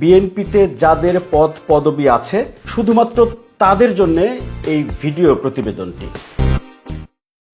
বিএনপিতে যাদের পদ পদবি আছে শুধুমাত্র তাদের জন্য এই ভিডিও প্রতিবেদনটি।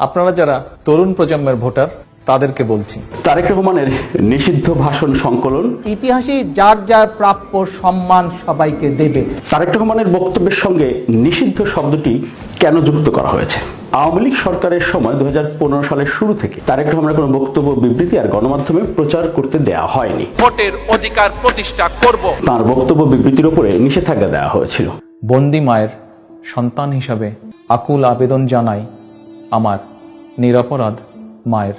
আপনারা যারা তরুণ প্রজন্মের ভোটার তাদেরকে বলছি, তারেক রহমানের নিষিদ্ধ ভাষণ সংকলন ইতিহাসে যার যার প্রাপ্য সম্মান সবাইকে দেবে। তারেক রহমানের বক্তব্যের সঙ্গে নিষিদ্ধ শব্দটি কেন যুক্ত করা হয়েছে? আওয়ামী লীগ সরকারের সময় 2015 সালের শুরু থেকে তারেক রহমানের কোনো বক্তব্য, বিবৃতি আর গণমাধ্যমে প্রচার করতে দেওয়া হয়নি। ভোটের অধিকার প্রতিষ্ঠা করব। তার বক্তব্য, বিবৃতির উপরে নিষেধাজ্ঞা দেওয়া হয়েছিল। বন্দি মায়ের সন্তান হিসাবে আকুল আবেদন জানাই আমার নিরপরাধ মায়ের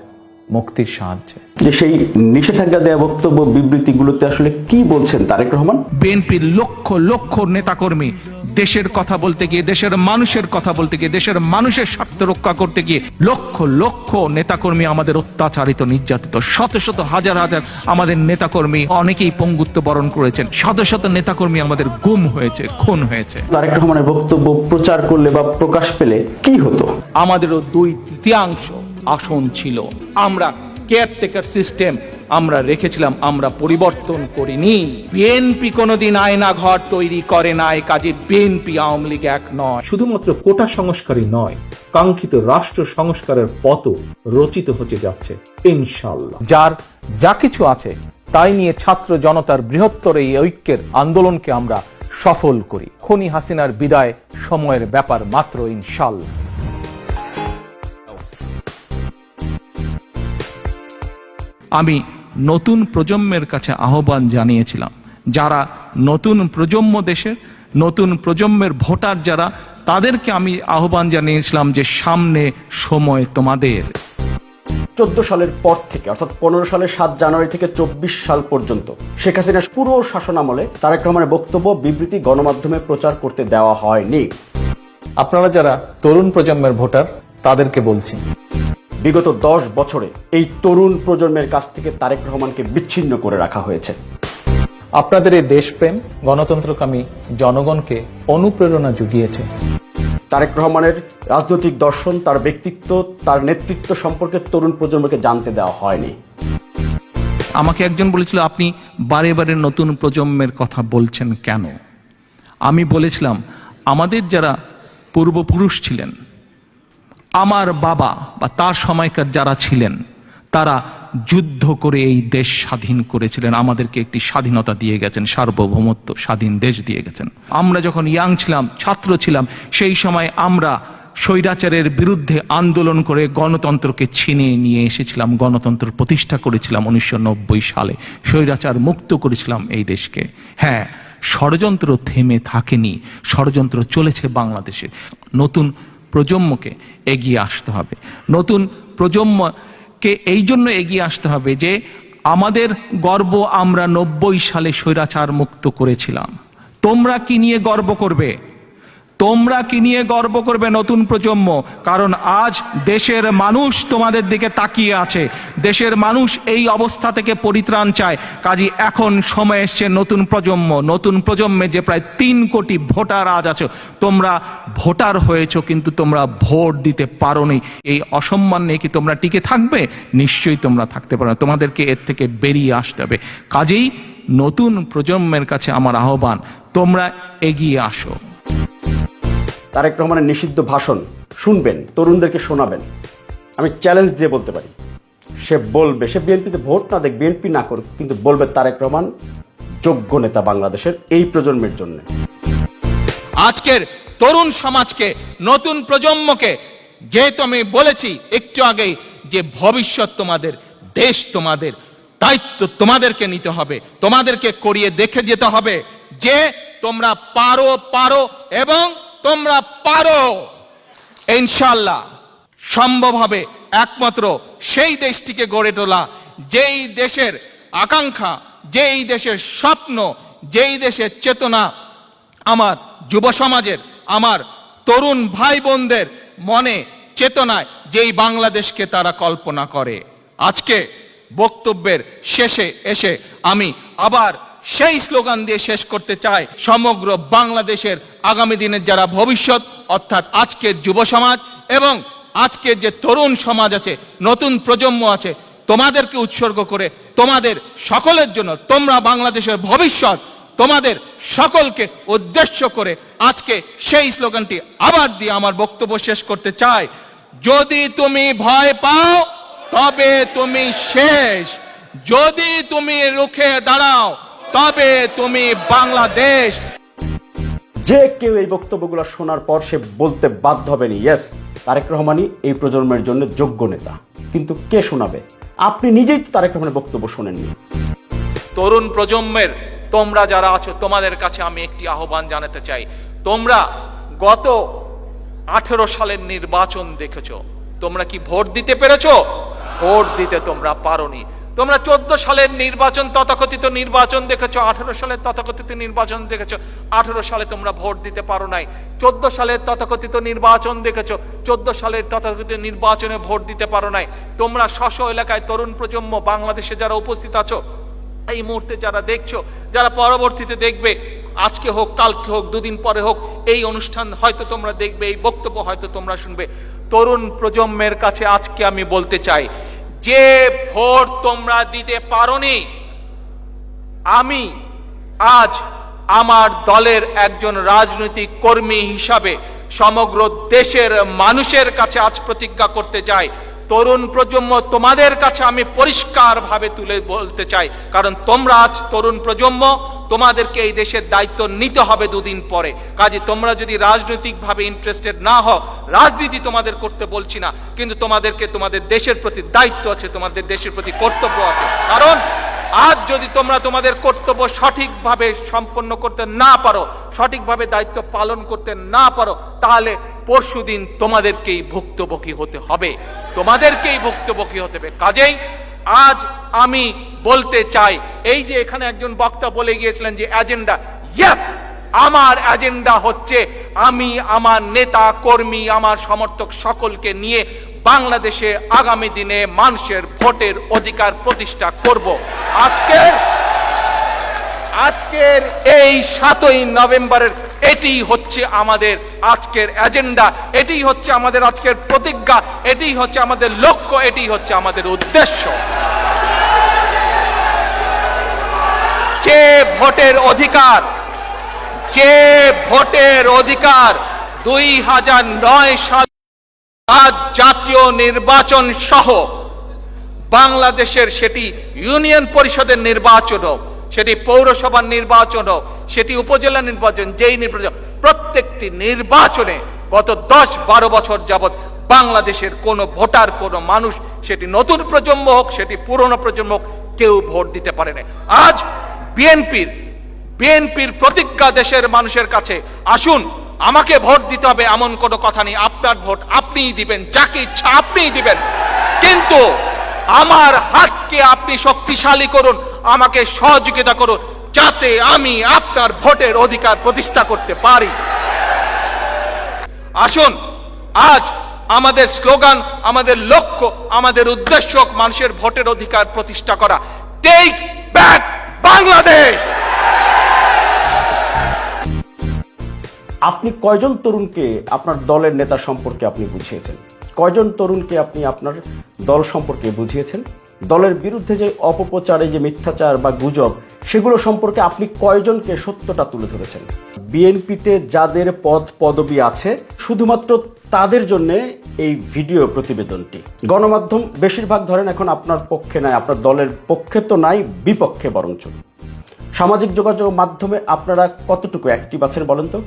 মুক্তির সাহায্যে। যে সেই নিষেধাজ্ঞা দেওয়া বক্তব্য, বিবৃতিগুলোতে আসলে কি বলছেন তারেক রহমান? বিএনপির লক্ষ লক্ষ নেতাকর্মী দেশের কথা বলতে গিয়ে, দেশের মানুষের কথা বলতে গিয়ে, দেশের মানুষের স্বার্থ রক্ষা করতে গিয়ে লক্ষ লক্ষ নেতাকর্মী আমাদের অত্যাচারিত, নির্যাতিত। শত শত হাজার হাজার আমাদের নেতাকর্মী অনেকেই পঙ্গুত্ব বরণ করেছেন। শত শত নেতাকর্মী আমাদের গুম হয়েছে, খুন হয়েছে। তারেক রহমানের বক্তব্য প্রচার করলে বা প্রকাশ পেলে কি হতো? আমাদেরও 2/3 আসন ছিল। আমরা কেয়ারটেকার সিস্টেম আমরা রেখেছিলাম, আমরা পরিবর্তন করিনি। বিএনপি কোনোদিন আয়না ঘর তৈরি করে নাই, কাজে বিএনপি আওয়ামী লীগ এক নয়। শুধুমাত্র কোটা সংস্কারই নয়, কাঙ্ক্ষিত রাষ্ট্র সংস্কারের পথও রচিত হতে যাচ্ছে ইনশাআল্লাহ। যার যা কিছু আছে তাই নিয়ে ছাত্র জনতার বৃহত্তর এই ঐক্যের আন্দোলনকে আমরা সফল করি। খনি হাসিনার বিদায় সময়ের ব্যাপার মাত্র, ইনশাআল্লাহ। আমি নতুন প্রজন্মের কাছে আহ্বান জানিয়েছিলাম, যারা নতুন প্রজন্ম, দেশের নতুন প্রজন্মের ভোটার যারা, তাদেরকে আমি আহ্বান জানিয়েছিলাম যে সামনে সময় তোমাদের। 14 সালের পর থেকে, অর্থাৎ 15 সালের 7 জানুয়ারি থেকে 24 সাল পর্যন্ত শেখ হাসিনার পুরো শাসন আমলে তারেক রহমানের বক্তব্য, বিবৃতি গণমাধ্যমে প্রচার করতে দেওয়া হয়নি। আপনারা যারা তরুণ প্রজন্মের ভোটার তাদেরকে বলছি, বিগত 10 বছরে এই তরুণ প্রজন্মের কাছ থেকে তারেক রহমানকে বিচ্ছিন্ন করে রাখা হয়েছে। আপনাদের এই দেশপ্রেম গণতন্ত্রকামী জনগণকে অনুপ্রেরণা জুগিয়েছে। তারেক রহমানের রাজনৈতিক দর্শন, তার ব্যক্তিত্ব, তার নেতৃত্ব সম্পর্কে তরুণ প্রজন্মকে জানতে দেওয়া হয়নি। আমাকে একজন বলেছিল, আপনি বারে বারে নতুন প্রজন্মের কথা বলছেন কেন? আমি বলেছিলাম, আমাদের যারা পূর্বপুরুষ ছিলেন, আমার বাবা বা তার সময়কার যারা ছিলেন, তারা যুদ্ধ করে এই দেশ স্বাধীন করেছিলেন, আমাদেরকে একটি স্বাধীনতা দিয়ে গেছেন, সার্বভৌমত্ব, স্বাধীন দেশ দিয়ে গেছেন। আমরা যখন ইয়াং ছিলাম, ছাত্র ছিলাম, সেই সময় আমরা স্বৈরাচারের বিরুদ্ধে আন্দোলন করে গণতন্ত্রকে ছিনিয়ে নিয়ে এসেছিলাম, গণতন্ত্র প্রতিষ্ঠা করেছিলাম 1990 সালে, স্বৈরাচার মুক্ত করেছিলাম এই দেশকে। হ্যাঁ, ষড়যন্ত্র থেমে থাকেনি, ষড়যন্ত্র চলেছে বাংলাদেশে। নতুন প্রজন্মকে এগিয়ে আসতে হবে। নতুন প্রজন্মকে এই জন্য এগিয়ে আসতে হবে যে আমাদের গর্ব, আমরা 90 সালে স্বৈরাচার মুক্ত করেছিলাম। তোমরা কি নিয়ে গর্ব করবে? তোমরা কি নিয়ে গর্ব করবে নতুন প্রজন্ম? কারণ আজ দেশের মানুষ তোমাদের দিকে তাকিয়ে আছে, দেশের মানুষ এই অবস্থা থেকে পরিত্রাণ চায়। কাজী এখন সময় এসছে নতুন প্রজন্ম, নতুন প্রজন্মে যে প্রায় 3 কোটি ভোটার আজ আছো, তোমরা ভোটার হয়েছো কিন্তু তোমরা ভোট দিতে পারোনি। এই অসম্মান নিয়ে কি তোমরা টিকে থাকবে? নিশ্চয়ই তোমরা থাকতে পারো না। তোমাদেরকে এর থেকে বেরিয়ে আসতে হবে। কাজেই নতুন প্রজন্মের কাছে আমার আহ্বান, তোমরা এগিয়ে আসো। তারেক রহমানের নিষিদ্ধ ভাষণ শুনবেন, তরুণদেরকে শোনাবেন। আমি চ্যালেঞ্জ দিয়ে বলতে পারি, সে বলবে, সে বিএনপিতে ভোট না দেখ, বিএনপি না করুক, কিন্তু বলবে তারেক রহমান যোগ্য নেতা বাংলাদেশের এই প্রজন্মের জন্য। আজকের তরুণ সমাজকে, নতুন প্রজন্মকে, যেহেতু আমি বলেছি একটু আগেই যে ভবিষ্যৎ তোমাদের, দেশ তোমাদের, দায়িত্ব তোমাদেরকে নিতে হবে, তোমাদেরকে করিয়ে দেখে যেতে হবে যে তোমরা পারো এবং তোমরা পারো। ইনশাআল্লাহ সম্ভব হবে একমাত্র সেই দেশটিকে গড়ে তোলা, যেই দেশের আকাঙ্ক্ষা, যেই দেশের স্বপ্ন, যেই দেশের চেতনা আমার যুব সমাজের, আমার তরুণ ভাই বোনদের মনে, চেতনায়, যেই বাংলাদেশকে তারা কল্পনা করে। আজকে বক্তব্যের শেষে এসে আমি আবার সেই স্লোগান দিয়ে শেষ করতে চাই, সমগ্র বাংলাদেশের আগামী দিনের যারা ভবিষ্যৎ, অর্থাৎ আজকের যুব সমাজ এবং আজকের যে তরুণ সমাজ আছে, নতুন প্রজন্ম আছে, তোমাদেরকে উৎসর্গ করে, তোমাদের সকলের জন্য, তোমরা বাংলাদেশের ভবিষ্যৎ, তোমাদের সকলকে উদ্দেশ্য করে আজকে সেই স্লোগানটি আবার দিয়ে আমার বক্তব্য শেষ করতে চাই। যদি তুমি ভয় পাও তবে তুমি শেষ, যদি তুমি রুখে দাঁড়াও তবে তুমি বাংলাদেশ। যে কেউ এই বক্তব্যগুলো শোনার পর সে বলতে বাধ্য হবেন ইয়েস, তারেক রহমানই এই প্রজন্মের জন্য যোগ্য নেতা। কিন্তু কে শোনাবে? আপনি নিজেই তো তারেক রহমানের বক্তব্য শোনেননি। তরুণ প্রজন্মের তোমরা যারা আছো, তোমাদের কাছে আমি একটি আহ্বান জানাতে চাই। তোমরা গত 18 সালের নির্বাচন দেখেছো, তোমরা কি ভোট দিতে পেরেছো? ভোট দিতে তোমরা পারোনি। তোমরা 14 সালের নির্বাচন, তথাকথিত নির্বাচন দেখেছো, 18 সালের তথাকথিত নির্বাচন দেখেছো, 18 সালে তোমরা ভোট দিতে পারো নাই। 14 সালের তথাকথিত নির্বাচন দেখেছো, 14 সালের তথাকথিত নির্বাচনে ভোট দিতে পারো নাই। তোমরা স্ব এলাকায় তরুণ প্রজন্ম বাংলাদেশে যারা উপস্থিত আছো, এই মুহূর্তে যারা দেখছো, যারা পরবর্তীতে দেখবে, আজকে হোক কালকে হোক দুদিন পরে হোক, এই অনুষ্ঠান হয়তো তোমরা দেখবে, এই বক্তব্য হয়তো তোমরা শুনবে। তরুণ প্রজন্মের কাছে আজকে আমি বলতে চাই, যে ভোট তোমরা দিতে পারোনি, আমি আজ আমার দলের একজন রাজনৈতিক কর্মী হিসাবে সমগ্র দেশের মানুষের কাছে আজ প্রতিজ্ঞা করতে চাই। তরুণ প্রজন্ম, তোমাদের কাছে আমি পরিষ্কারভাবে তুলে বলতে চাই, কারণ তোমরা আজ তরুণ প্রজন্ম, তোমাদেরকে এই দেশের দায়িত্ব নিতে হবে দুদিন পরে। কাজে তোমরা যদি রাজনৈতিকভাবে ইন্টারেস্টেড না হও, রাজনীতি তোমাদের করতে বলছি না, কিন্তু তোমাদেরকে তোমাদের দেশের প্রতি দায়িত্ব আছে, তোমাদের দেশের প্রতি কর্তব্য আছে। কারণ আজ যদি তোমরা তোমাদের কর্তব্য সঠিকভাবে সম্পন্ন করতে না পারো, সঠিকভাবে দায়িত্ব পালন করতে না পারো, তাহলে পরশুদিন তোমাদেরকেই ভুক্তভোগী হতে হবে, তোমাদেরকেই ভুক্তভোগী হতে হবে। কাজেই আজ আমি বলতে চাই, এই যে এখানে একজন বক্তা বলে গিয়েছিলেন যে এজেন্ডা, ইয়েস, আমার এজেন্ডা হচ্ছে আমি আমার নেতা কর্মী, আমার সমর্থক সকলকে নিয়ে বাংলাদেশে আগামী দিনে মানুষের ভোটের অধিকার প্রতিষ্ঠা করব। আজকের এই 7ই নভেম্বরের এটি হচ্ছে আমাদের আজকের এজেন্ডা, এটি হচ্ছে আমাদের আজকের প্রতিজ্ঞা, এটি হচ্ছে আমাদের লক্ষ্য, এটি হচ্ছে আমাদের উদ্দেশ্য। যে ভোটের অধিকার 2009 সাল জাতীয় নির্বাচন সহ বাংলাদেশের, সেটি ইউনিয়ন পরিষদের নির্বাচন হোক, সেটি পৌরসভার নির্বাচন হোক, সেটি উপজেলা নির্বাচন, যেই নির্বাচন, প্রত্যেকটি নির্বাচনে গত 10-12 বছর যাবৎ বাংলাদেশের কোন ভোটার, কোন মানুষ, সেটি নতুন প্রজন্ম হোক, সেটি পুরনো প্রজন্ম হোক, কেউ ভোট দিতে পারে না। আজ বিএনপির প্রতিজ্ঞা দেশের মানুষের কাছে, আসুন আমাকে ভোট দিতে হবে এমন কোনো কথা নেই, আপনার ভোট আপনিই দিবেন, যাকে ইচ্ছা আপনিই দিবেন, কিন্তু আমার হাতকে আপনি শক্তিশালী করুন, আমাকে সহযোগিতা করুন, যাতে আমি আপনার ভোটের অধিকার প্রতিষ্ঠা করতে পারি। আসুন আজ আমাদের স্লোগান, আমাদের লক্ষ্য, আমাদের উদ্দেশ্য মানুষের ভোটের অধিকার প্রতিষ্ঠা করা। Take back Bangladesh. আপনি কয়জন তরুণকে আপনার দলের নেতা সম্পর্কে আপনি বুঝিয়েছেন? কয়জন তরুণকে আপনি আপনার দল সম্পর্কে বুঝিয়েছেন? দলের বিরুদ্ধে যে অপপ্রচারে, যে মিথ্যাচার বা গুজব, সেগুলো সম্পর্কে আপনি কয়জনকে সত্যটা তুলে ধরেছেন? বিএনপিতে যাদের পদ পদবি আছে, শুধুমাত্র তাদের জন্য এই ভিডিও প্রতিবেদনটি। গণমাধ্যম বেশিরভাগ ধরেন এখন আপনার পক্ষে নাই, আপনার দলের পক্ষে তো নাই, বিপক্ষে বরঞ্চ। সামাজিক যোগাযোগ মাধ্যমে আপনারা কতটুকু অ্যাক্টিভ আছেন বলেন তো?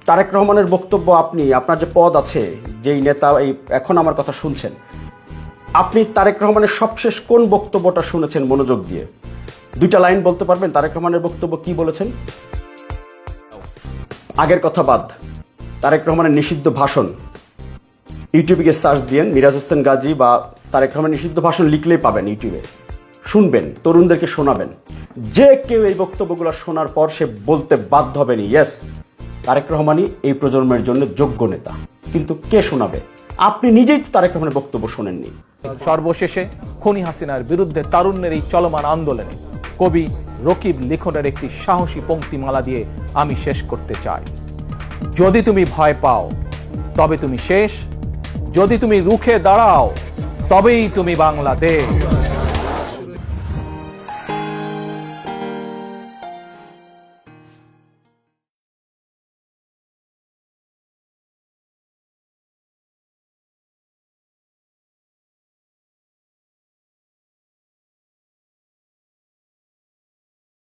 তারেক রহমানের বক্তব্য, আপনি আপনার যে পদ আছে, যেই নেতা এই এখন আমার কথা শুনছেন, আপনি তারেক রহমানের সবশেষ কোন বক্তব্যটা শুনেছেন মনোযোগ দিয়ে? 2টা লাইন বলতে পারবেন তারেক রহমানের বক্তব্য কি বলেছেন? আগের কথা বাদ, তারেক রহমানের নিষিদ্ধ ভাষণ ইউটিউবে গিয়ে সার্চ দিয়েন, মিরাজ হোসেন গাজী বা তারেক রহমানের নিষিদ্ধ ভাষণ লিখলেই পাবেন ইউটিউবে। শুনবেন, তরুণদেরকে শোনাবেন। যে কেউ এই বক্তব্যগুলো শোনার পর সে বলতে বাধ্য হবেন ইয়েস, তারেক রহমানই এই প্রজন্মের জন্য যোগ্য নেতা। কিন্তু কে শোনাবে? আপনি নিজেই তো তারেক রহমানের বক্তব্য শোনেননি। সর্বশেষে খনি হাসিনার বিরুদ্ধে তারুণ্যের এই চলমান আন্দোলনে কবি রকিব লিখনের একটি সাহসী পংক্তিমালা দিয়ে আমি শেষ করতে চাই। যদি তুমি ভয় পাও তবে তুমি শেষ, যদি তুমি রুখে দাঁড়াও তবেই তুমি বাংলাদেশ।